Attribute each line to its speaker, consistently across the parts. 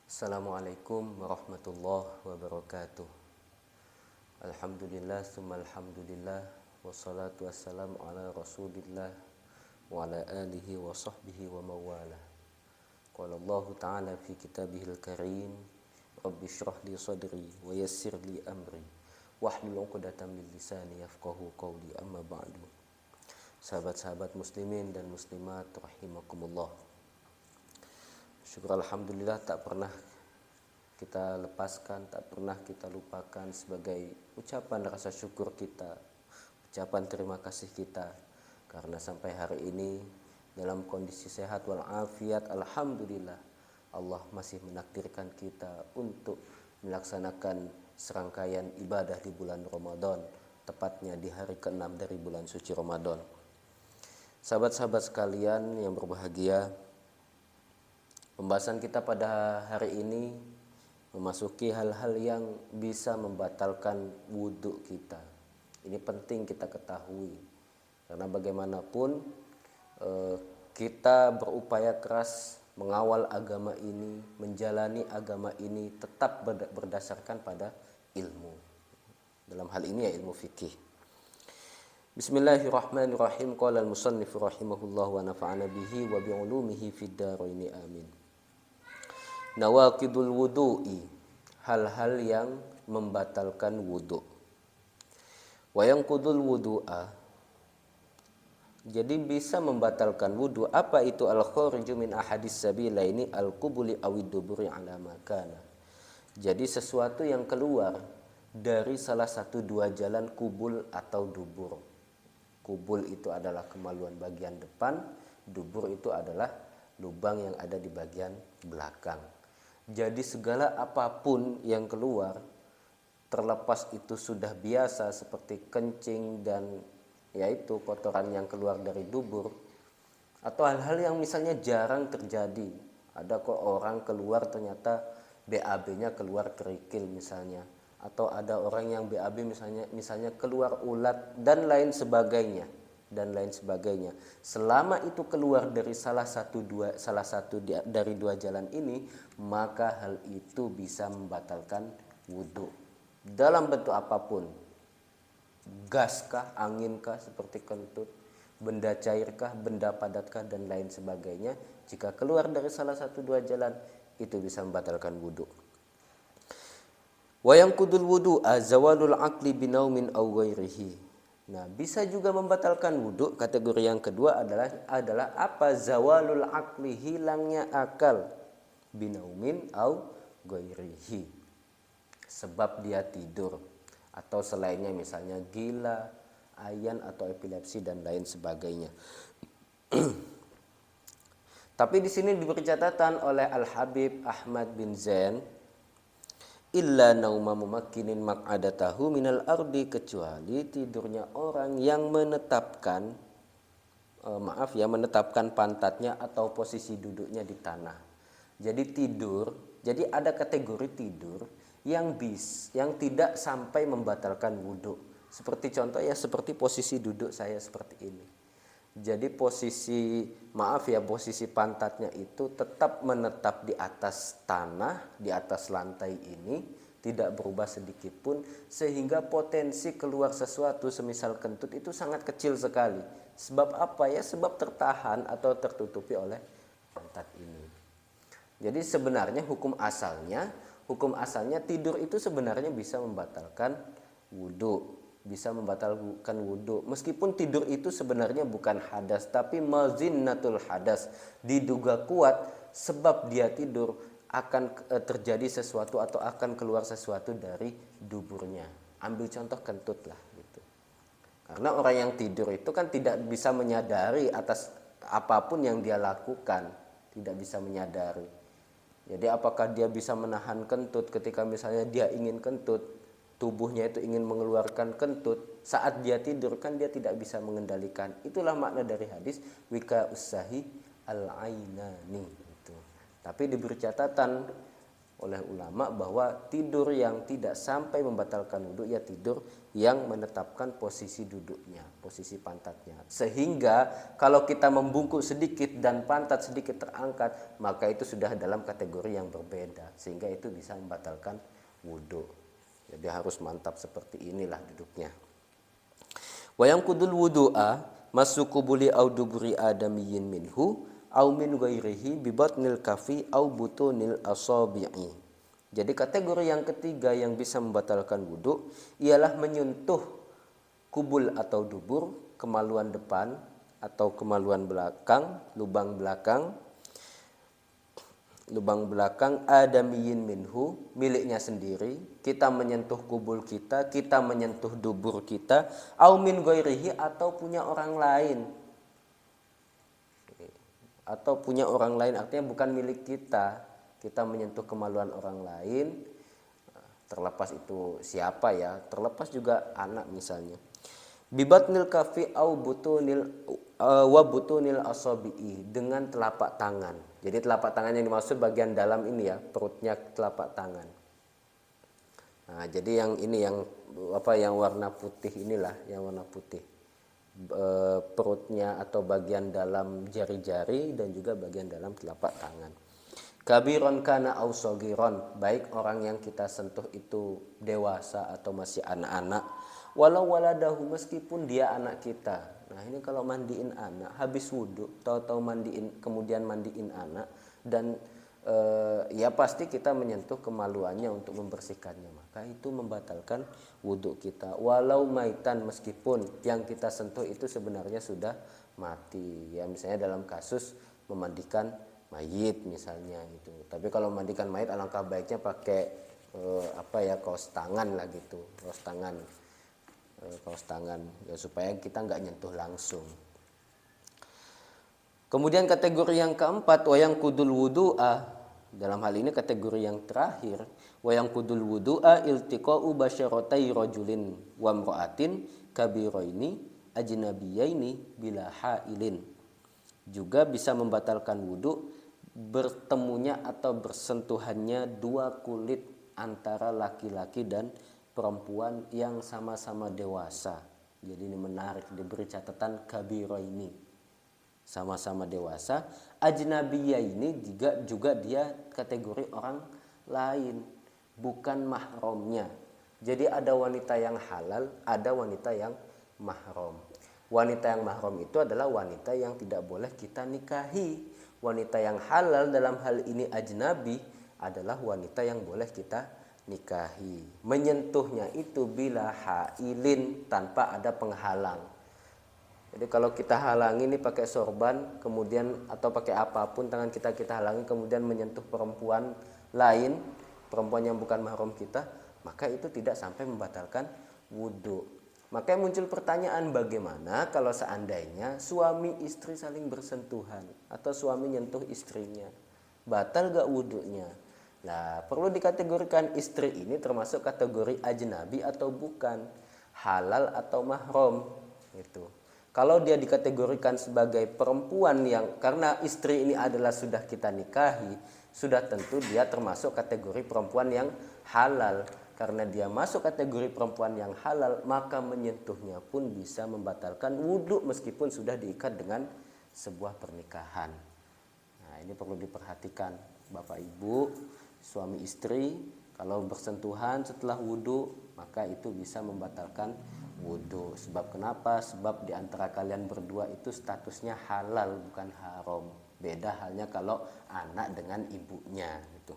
Speaker 1: Assalamualaikum warahmatullahi wabarakatuh. Alhamdulillah summa alhamdulillah wassalatu wassalamu ala rasulillah wa ala alihi wa sahbihi wa mawalah. Qala Allah ta'ala fi kitabihil karim, Rabbi shrah li sadri wa yassir li amri wahlul 'uqdatam min lisani yafqahu qawli, amma ba'du. Sahabat-sahabat muslimin dan muslimat rahimakumullah. Syukur alhamdulillah tak pernah kita lepaskan, tak pernah kita lupakan sebagai ucapan rasa syukur kita, ucapan terima kasih kita, karena sampai hari ini dalam kondisi sehat walafiat, alhamdulillah Allah masih menakdirkan kita untuk melaksanakan serangkaian ibadah di bulan Ramadan, tepatnya di hari ke-6 dari bulan suci Ramadan. Sahabat-sahabat sekalian yang berbahagia, pembahasan kita pada hari ini memasuki hal-hal yang bisa membatalkan wudhu kita. Ini penting kita ketahui, karena bagaimanapun kita berupaya keras mengawal agama ini, menjalani agama ini tetap berdasarkan pada ilmu. Dalam hal ini ya ilmu fikih. Bismillahirrahmanirrahim. Qala al-musannif rahimahullah wa nafa'ana bihi wa bi'ulumihi fid dharain amin. Nawaqidul wudu'i, hal-hal yang membatalkan wudu. Wa yanqudul wudu'a, jadi bisa membatalkan wudu. Apa itu al-khariju min ahadis sabilaini al-qubuli awid duburi ala makana. Jadi sesuatu yang keluar dari salah satu dua jalan kubul atau dubur. Kubul itu adalah kemaluan bagian depan, dubur itu adalah lubang yang ada di bagian belakang. Jadi segala apapun yang keluar, terlepas itu sudah biasa seperti kencing dan yaitu kotoran yang keluar dari dubur, atau hal-hal yang misalnya jarang terjadi. Ada kok orang keluar ternyata BAB-nya keluar kerikil misalnya, atau ada orang yang BAB misalnya keluar ulat dan lain sebagainya. Selama itu keluar dari salah satu dari dua jalan ini, maka hal itu bisa membatalkan wudhu dalam bentuk apapun. Gaskah, anginkah seperti kentut, benda cairkah, benda padatkah, dan lain sebagainya. Jika keluar dari salah satu dua jalan, itu bisa membatalkan wudhu. Wa yanqudul wudu'a zawalul aqli binaumin aw ghairihi. Nah, bisa juga membatalkan wudhu. Kategori yang kedua adalah apa? Zawalul aqli, hilangnya akal, binaumin au ghairihi, sebab dia tidur atau selainnya, misalnya gila, ayan atau epilepsi dan lain sebagainya. Tapi di sini diberi catatan oleh Al-Habib Ahmad bin Zain, illa nauma mumakkinin maq'adatahu minal ardi, kecuali tidurnya orang yang menetapkan menetapkan pantatnya atau posisi duduknya di tanah. Jadi jadi ada kategori tidur yang tidak sampai membatalkan wudhu. Seperti contoh ya, seperti posisi duduk saya seperti ini. Jadi posisi pantatnya itu tetap menetap di atas tanah, di atas lantai ini, tidak berubah sedikit pun, sehingga potensi keluar sesuatu semisal kentut itu sangat kecil sekali. Sebab apa ya? Sebab tertahan atau tertutupi oleh pantat ini. Jadi sebenarnya hukum asalnya tidur itu sebenarnya bisa membatalkan wudhu. Meskipun tidur itu sebenarnya bukan hadas, tapi mazinnatul hadas, diduga kuat sebab dia tidur akan terjadi sesuatu atau akan keluar sesuatu dari duburnya. Ambil contoh kentut lah gitu. Karena orang yang tidur itu kan tidak bisa menyadari atas apapun yang dia lakukan, tidak bisa menyadari. Jadi apakah dia bisa menahan kentut ketika misalnya dia ingin kentut, tubuhnya itu ingin mengeluarkan kentut, saat dia tidur kan dia tidak bisa mengendalikan. Itulah makna dari hadis wika usahi al-ainani itu. Tapi diberi catatan, oleh ulama bahwa tidur yang tidak sampai membatalkan wudhu ya tidur yang menetapkan posisi duduknya, posisi pantatnya. Sehingga kalau kita membungkuk sedikit dan pantat sedikit terangkat, maka itu sudah dalam kategori yang berbeda, sehingga itu bisa membatalkan wudhu. Jadi harus mantap seperti inilah duduknya. Wayang kudul wudu'a masukubuli au duburi adamiyin minhu au min ghairihi bi batnil kafi au butunil asabi'i. Jadi kategori yang ketiga yang bisa membatalkan wudhu ialah menyentuh kubul atau dubur, kemaluan depan atau kemaluan belakang, lubang belakang adamiyin minhu, miliknya sendiri. Kita menyentuh kubul kita menyentuh dubur kita, au min ghairihi atau punya orang lain. Atau punya orang lain artinya bukan milik kita. Kita menyentuh kemaluan orang lain, terlepas itu siapa ya, terlepas juga anak misalnya. Bibatnil kafi au butunil wa butunil asabi'i, dengan telapak tangan. Jadi telapak tangan yang dimaksud bagian dalam ini ya, perutnya telapak tangan. Nah, jadi yang ini yang warna putih inilah, yang warna putih. Perutnya atau bagian dalam jari-jari dan juga bagian dalam telapak tangan. Kabiron kana au sogiron, baik orang yang kita sentuh itu dewasa atau masih anak-anak, walau waladahu, meskipun dia anak kita. Nah ini kalau mandiin anak habis wudhu, tahu-tahu kemudian mandiin anak, dan ya pasti kita menyentuh kemaluannya untuk membersihkannya, maka itu membatalkan wudhu kita. Walau maitan, meskipun yang kita sentuh itu sebenarnya sudah mati ya, misalnya dalam kasus memandikan mayit misalnya itu. Tapi kalau memandikan mayit alangkah baiknya pakai kaos tangan lah gitu, kaos tangan ya, supaya kita nggak nyentuh langsung. Kemudian kategori yang keempat, wayang kudul wudu'a. Dalam hal ini kategori yang terakhir, wayang kudul wudu'a iltiqa'u basyaratai rajulin wa imra'atin kabiraini ajnabiyaini bila hailin. Juga bisa membatalkan wudhu bertemunya atau bersentuhannya dua kulit antara laki-laki dan perempuan yang sama-sama dewasa. Jadi ini menarik, diberi catatan kabiraini, sama-sama dewasa. Ajnabiyah ini juga dia kategori orang lain, bukan mahramnya. Jadi ada wanita yang halal, ada wanita yang mahram. Wanita yang mahram itu adalah wanita yang tidak boleh kita nikahi. Wanita yang halal dalam hal ini ajnabi adalah wanita yang boleh kita nikahi. Menyentuhnya itu bila hailin, tanpa ada penghalang. Jadi kalau kita halangi ini pakai sorban, kemudian atau pakai apapun tangan kita halangi, kemudian menyentuh perempuan lain, perempuan yang bukan mahram kita, maka itu tidak sampai membatalkan wudhu. Maka muncul pertanyaan, bagaimana kalau seandainya suami istri saling bersentuhan atau suami nyentuh istrinya, batal gak wudhunya? Nah, perlu dikategorikan istri ini termasuk kategori ajnabi atau bukan, halal atau mahram gitu. Kalau dia dikategorikan sebagai perempuan yang, karena istri ini adalah sudah kita nikahi, sudah tentu dia termasuk kategori perempuan yang halal. Karena dia masuk kategori perempuan yang halal, maka menyentuhnya pun bisa membatalkan wudhu meskipun sudah diikat dengan sebuah pernikahan. Nah, ini perlu diperhatikan Bapak Ibu, suami istri, kalau bersentuhan setelah wudhu, maka itu bisa membatalkan wudhu. Sebab kenapa? Sebab di antara kalian berdua itu statusnya halal, bukan haram. Beda halnya kalau anak dengan ibunya gitu.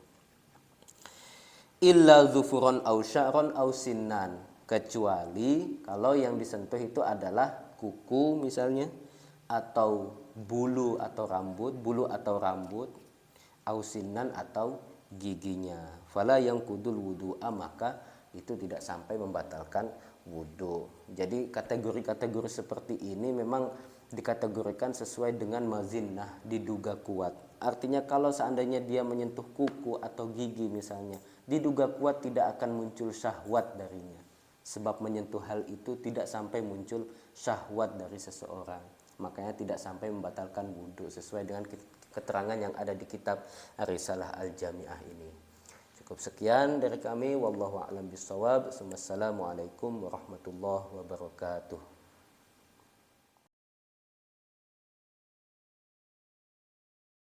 Speaker 1: Illa zufuron au sya'ron au sinnan, kecuali kalau yang disentuh itu adalah kuku misalnya, atau bulu atau rambut, au sinnan atau giginya. Fala yang kudul wudu'a, maka itu tidak sampai membatalkan wudhu. Jadi kategori-kategori seperti ini memang dikategorikan sesuai dengan mazinnah, diduga kuat. Artinya kalau seandainya dia menyentuh kuku atau gigi misalnya, diduga kuat tidak akan muncul syahwat darinya. Sebab menyentuh hal itu tidak sampai muncul syahwat dari seseorang. Makanya tidak sampai membatalkan wudhu sesuai dengan keterangan yang ada di kitab Ar-Risalah Al-Jami'ah ini. Cukup sekian dari kami, wallahu a'lam bishawab. Wassalamualaikum warahmatullahi wabarakatuh.